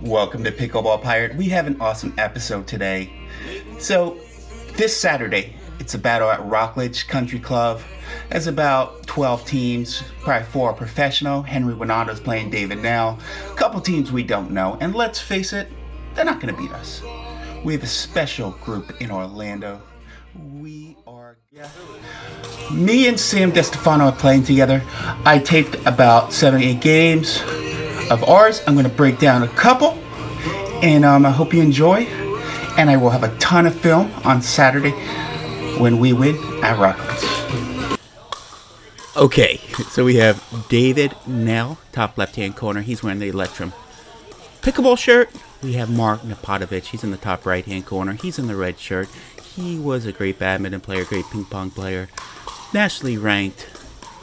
Welcome to Pickleball Pirate. We have an awesome episode today. So, this Saturday, it's a battle at Rockledge Country Club. There's about 12 teams, probably 4 are professional. Henry Winato's playing David now. A couple teams we don't know, and let's face it, they're not going to beat us. We have a special group in Orlando. Me and Sam Destefano are playing together. I taped about 7-8 games of ours. I'm going to break down a couple, and I hope you enjoy. And I will have a ton of film on Saturday when we win at Rockledge. Okay, so we have David Nell, top left-hand corner. He's wearing the Electrum Pickleball shirt. We have Mark Napartovich. He's in the top right-hand corner. He's in the red shirt. He was a great badminton player, great ping pong player, nationally ranked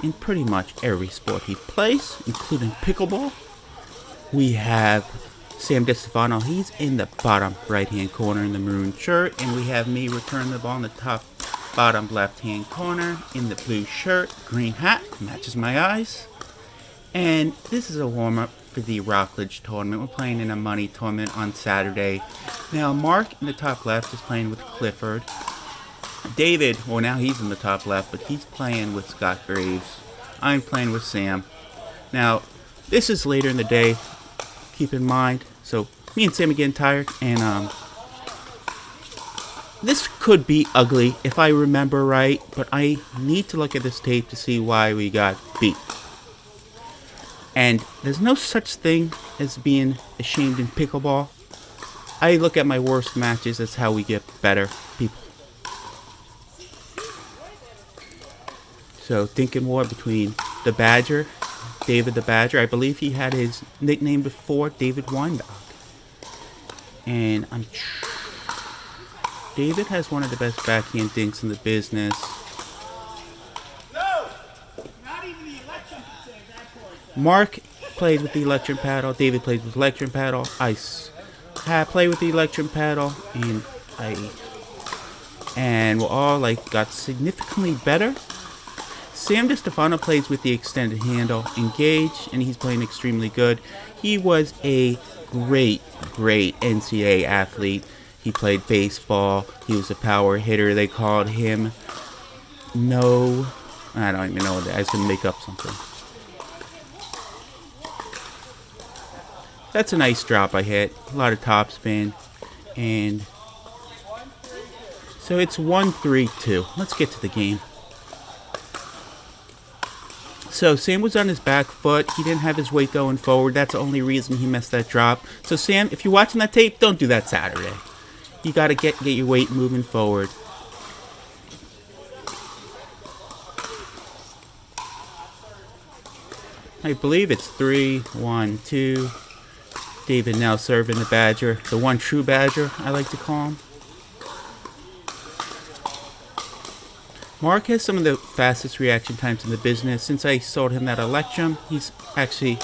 in pretty much every sport he plays, including pickleball. We have Sam Destefano. He's in the bottom right-hand corner in the maroon shirt, and we have me return the ball in the top bottom left-hand corner in the blue shirt, green hat, matches my eyes. And this is a warm-up for the Rockledge tournament. We're playing in a money tournament on Saturday. Now, Mark in the top left is playing with Clifford. David, well, now he's in the top left, but he's playing with Scott Graves. I'm playing with Sam. Now, this is later in the day. Keep in mind. So, me and Sam are getting tired, and this could be ugly if I remember right, but I need to look at this tape to see why we got beat. And there's no such thing as being ashamed in pickleball. I look at my worst matches as how we get better people. So, thinking more between the Badger, David the Badger. I believe he had his nickname before, David Weinbach. And David has one of the best backhand dinks in the business. Mark played with the Electrum paddle. David played with Electrum paddle. I played with the Electrum paddle, and we're all got significantly better. Sam Destefano plays with the extended handle engage, and he's playing extremely good. He was a great NCAA athlete. He played baseball. He was a power hitter. They called him I don't even know what that is. I was going to make up something. That's a nice drop I hit. A lot of topspin. And so it's 1-3-2. Let's get to the game. So Sam was on his back foot. He didn't have his weight going forward. That's the only reason he missed that drop. So Sam, if you're watching that tape, don't do that Saturday. You got to get your weight moving forward. I believe it's 3-1-2. David now serving the Badger. The one true Badger, I like to call him. Mark has some of the fastest reaction times in the business. Since I sold him that Electrum, he's actually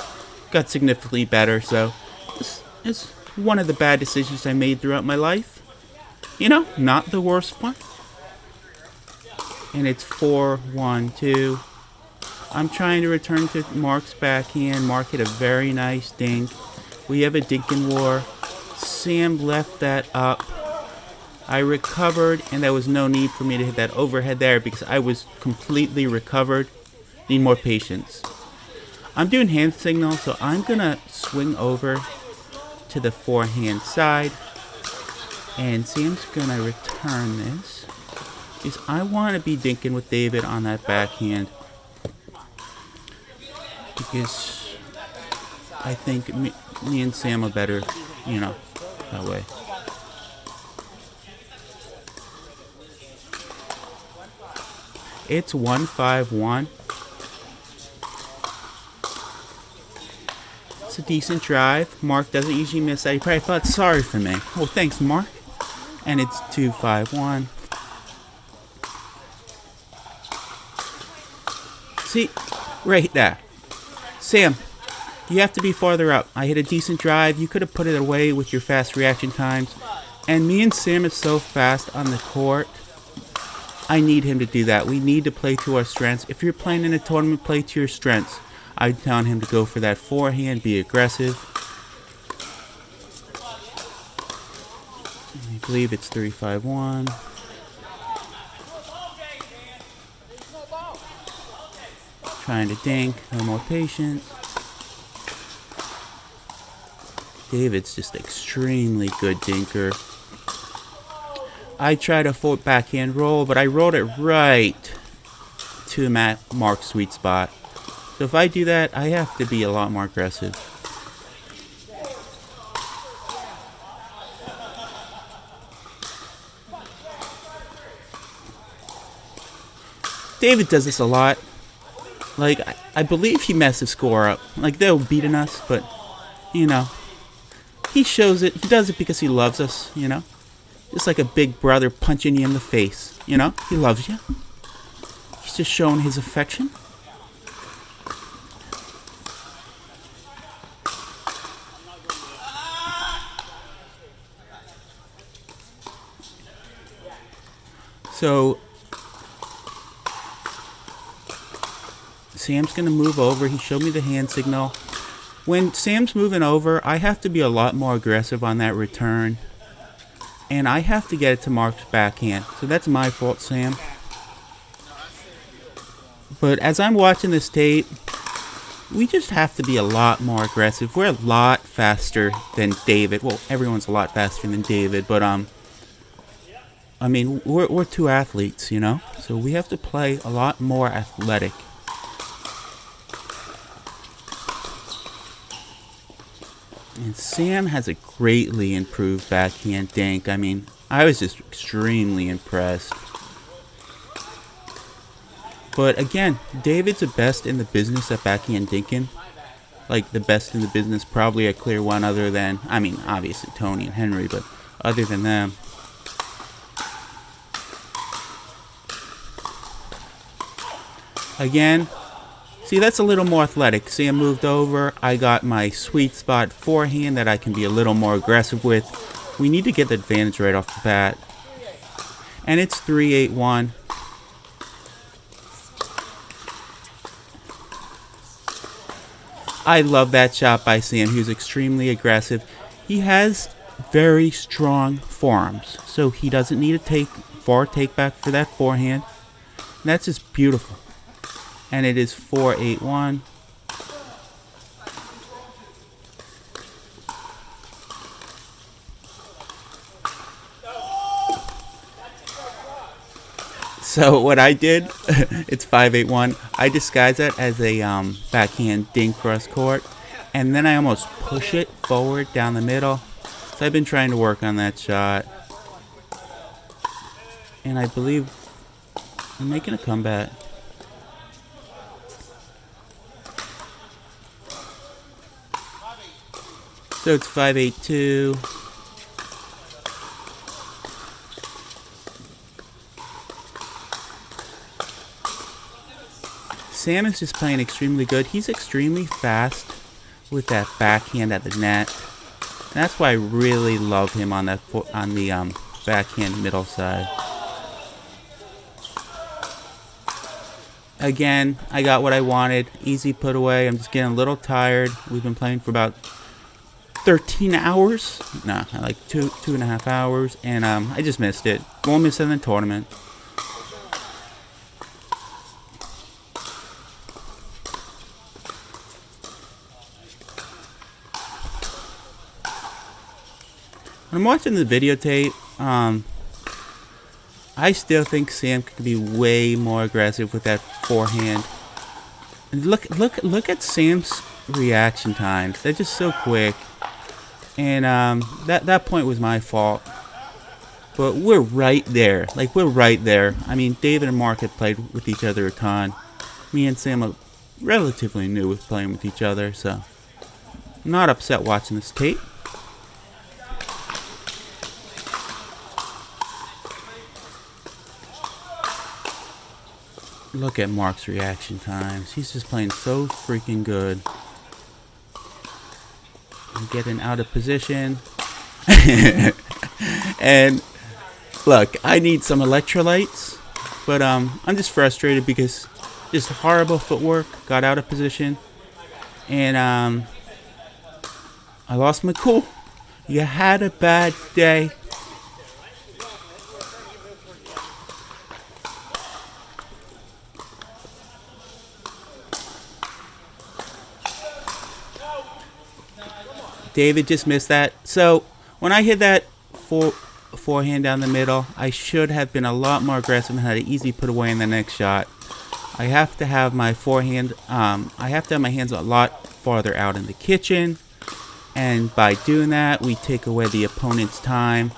got significantly better. So this is one of the bad decisions I made throughout my life. You know, not the worst one. And it's 4-1-2. I'm trying to return to Mark's backhand. Mark hit a very nice dink. We have a dink in war. Sam left that up. I recovered, and there was no need for me to hit that overhead there because I was completely recovered. Need more patience. I'm doing hand signals, so I'm going to swing over to the forehand side. And Sam's going to return this because I want to be dinking with David on that backhand. Because I think me and Sam are better, that way. It's 1-5-1. It's a decent drive. Mark doesn't usually miss that. He probably felt sorry for me. Oh, thanks, Mark. And it's 2-5-1. See, right there. Sam, you have to be farther up. I hit a decent drive. You could have put it away with your fast reaction times. And me and Sam is so fast on the court. I need him to do that. We need to play to our strengths. If you're playing in a tournament, play to your strengths. I'm telling him to go for that forehand, be aggressive. believe it's 3-5-1. Trying to dink, no more patience. David's just extremely good dinker. I tried a full backhand roll, but I rolled it right to Mark's sweet spot. So if I do that, I have to be a lot more aggressive. David does this a lot. Like, I believe he messed the score up. Like, they're beating us, but, you know, he shows it. He does it because he loves us, you know. Just like a big brother punching you in the face, you know. He loves you. He's just showing his affection. So Sam's going to move over. He showed me the hand signal. When Sam's moving over, I have to be a lot more aggressive on that return. And I have to get it to Mark's backhand. So that's my fault, Sam. But as I'm watching this tape, we just have to be a lot more aggressive. We're a lot faster than David. Well, everyone's a lot faster than David. But, I mean, we're two athletes, you know? So we have to play a lot more athletic. And Sam has a greatly improved backhand dink. I mean, I was just extremely impressed. But again, David's the best in the business at backhand dinking. Like, the best in the business, probably a clear one other than, I mean, obviously Tony and Henry, but other than them. Again, see, that's a little more athletic. Sam moved over. I got my sweet spot forehand that I can be a little more aggressive with. We need to get the advantage right off the bat. And it's 3-8-1. I love that shot by Sam. He was extremely aggressive. He has very strong forearms, so he doesn't need a far take back for that forehand. And that's just beautiful. And it is 4-8-1. So what I did, it's 5-8-1. I disguise that as a backhand dink cross court, and then I almost push it forward down the middle. So I've been trying to work on that shot, and I believe I'm making a comeback. So it's 5-8-2. Sam is just playing extremely good. He's extremely fast with that backhand at the net. And that's why I really love him on that the backhand middle side. Again, I got what I wanted. Easy put away. I'm just getting a little tired. We've been playing for about 13 hours. No, like two and a half hours. And I just missed it. Won't miss it in the tournament. When I'm watching the videotape, I still think Sam could be way more aggressive with that forehand. And look at Sam's reaction times. They're just so quick. And that point was my fault. But we're right there. Like, we're right there. I mean, David and Mark have played with each other a ton. Me and Sam are relatively new with playing with each other, so I'm not upset watching this tape. Look at Mark's reaction times. He's just playing so freaking good. I'm getting out of position. And look, I need some electrolytes, but I'm just frustrated because just horrible footwork, got out of position, and I lost my cool. You had a bad day. David just missed that. So when I hit that forehand down the middle, I should have been a lot more aggressive and had an easy put away in the next shot. I have to have my forehand, I have to have my hands a lot farther out in the kitchen. And by doing that, we take away the opponent's time.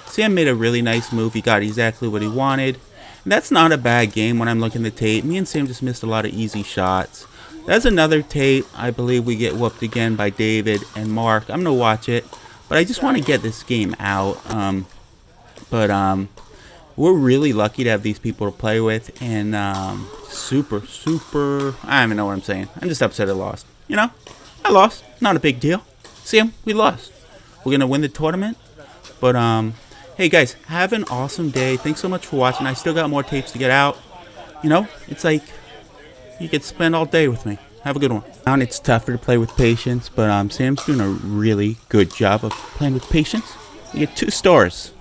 Sam made a really nice move. He got exactly what he wanted. And that's not a bad game when I'm looking at the tape. Me and Sam just missed a lot of easy shots. That's another tape. I believe we get whooped again by David and Mark. I'm going to watch it. But I just want to get this game out. We're really lucky to have these people to play with. And super, I don't even know what I'm saying. I'm just upset I lost. You know, I lost. Not a big deal. Sam, we lost. We're going to win the tournament. But, hey, guys, have an awesome day. Thanks so much for watching. I still got more tapes to get out. You know, it's like you could spend all day with me. Have a good one. And it's tougher to play with patience, but Sam's doing a really good job of playing with patience. You get 2 stars.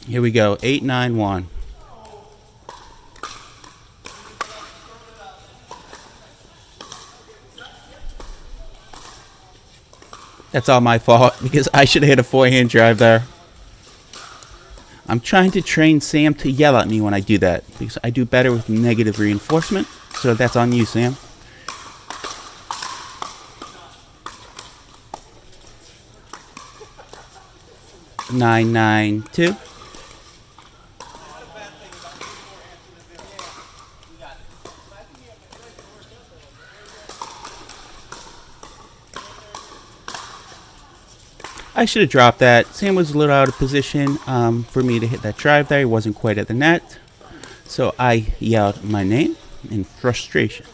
Here we go. 8-9-1. That's all my fault because I should have hit a forehand drive there. I'm trying to train Sam to yell at me when I do that because I do better with negative reinforcement. So that's on you, Sam. Nine, 9-2. I should have dropped that. Sam was a little out of position for me to hit that drive there. He wasn't quite at the net. So I yelled my name in frustration.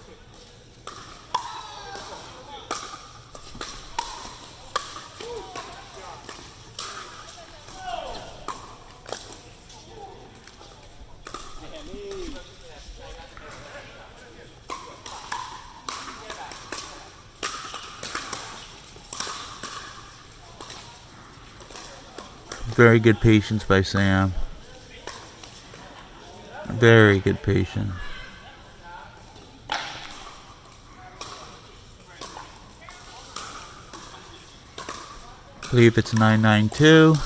Very good patience by Sam. Very good patience. I believe it's 9-9-2.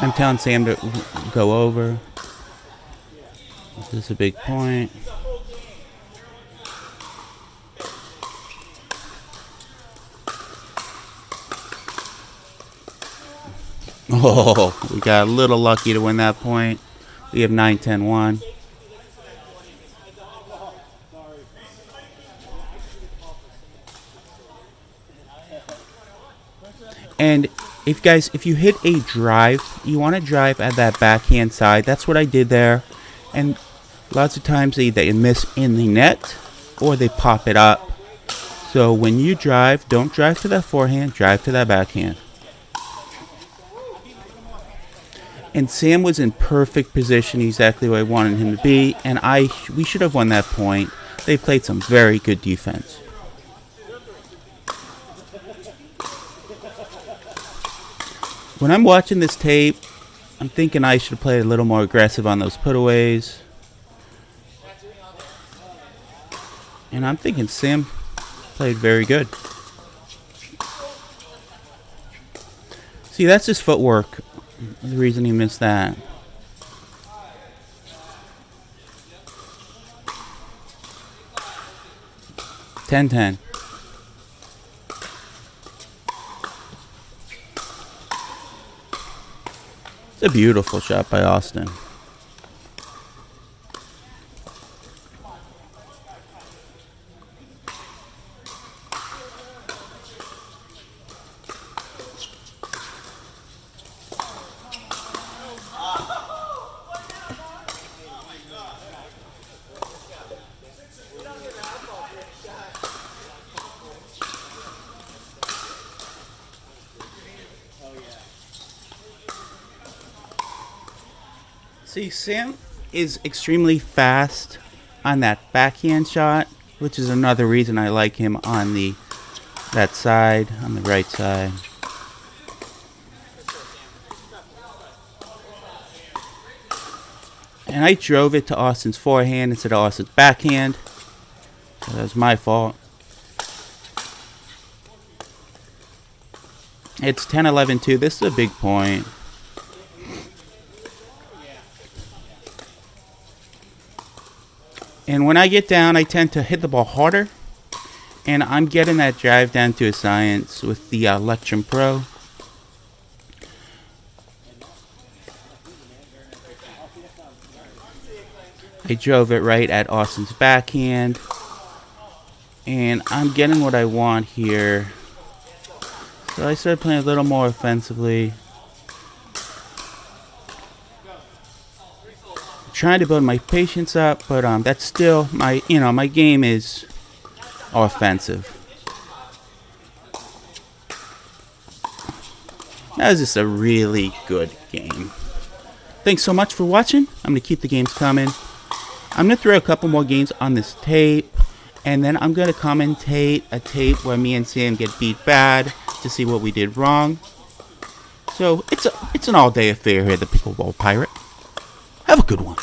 I'm telling Sam to go over. This is a big point. Oh, we got a little lucky to win that point. We have 9-10-1. And if you hit a drive, you want to drive at that backhand side. That's what I did there. And lots of times they miss in the net or they pop it up. So when you drive, don't drive to that forehand, drive to that backhand. And Sam was in perfect position, exactly where I wanted him to be, and we should have won that point. They played some very good defense. When I'm watching this tape, I'm thinking I should play a little more aggressive on those putaways. And I'm thinking Sam played very good. See, that's his footwork. The reason he missed that. Ten. It's a beautiful shot by Austin. See, Sam is extremely fast on that backhand shot, which is another reason I like him on that side, on the right side. And I drove it to Austin's forehand instead of Austin's backhand. So that was my fault. It's 10-11-2. This is a big point. And when I get down, I tend to hit the ball harder. And I'm getting that drive down to a science with the Electrum Pro. I drove it right at Austin's backhand. And I'm getting what I want here. So I started playing a little more offensively. Trying to build my patience up, but that's still my game is offensive. That was just a really good game. Thanks so much for watching. I'm going to keep the games coming. I'm going to throw a couple more games on this tape, and then I'm going to commentate a tape where me and Sam get beat bad to see what we did wrong. So it's an all-day affair here at the Pickleball Pirate. Have a good one.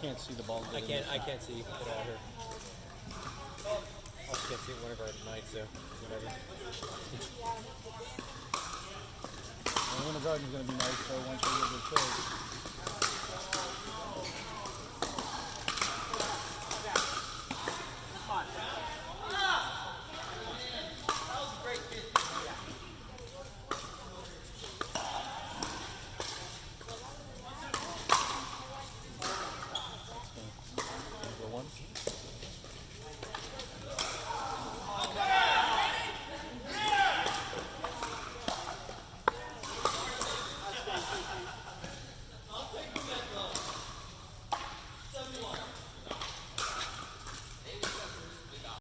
can't see the ball. I can't see it all here. I can't see it one of our nights, so whatever. The winter garden's going to be nice, so once they get the chills.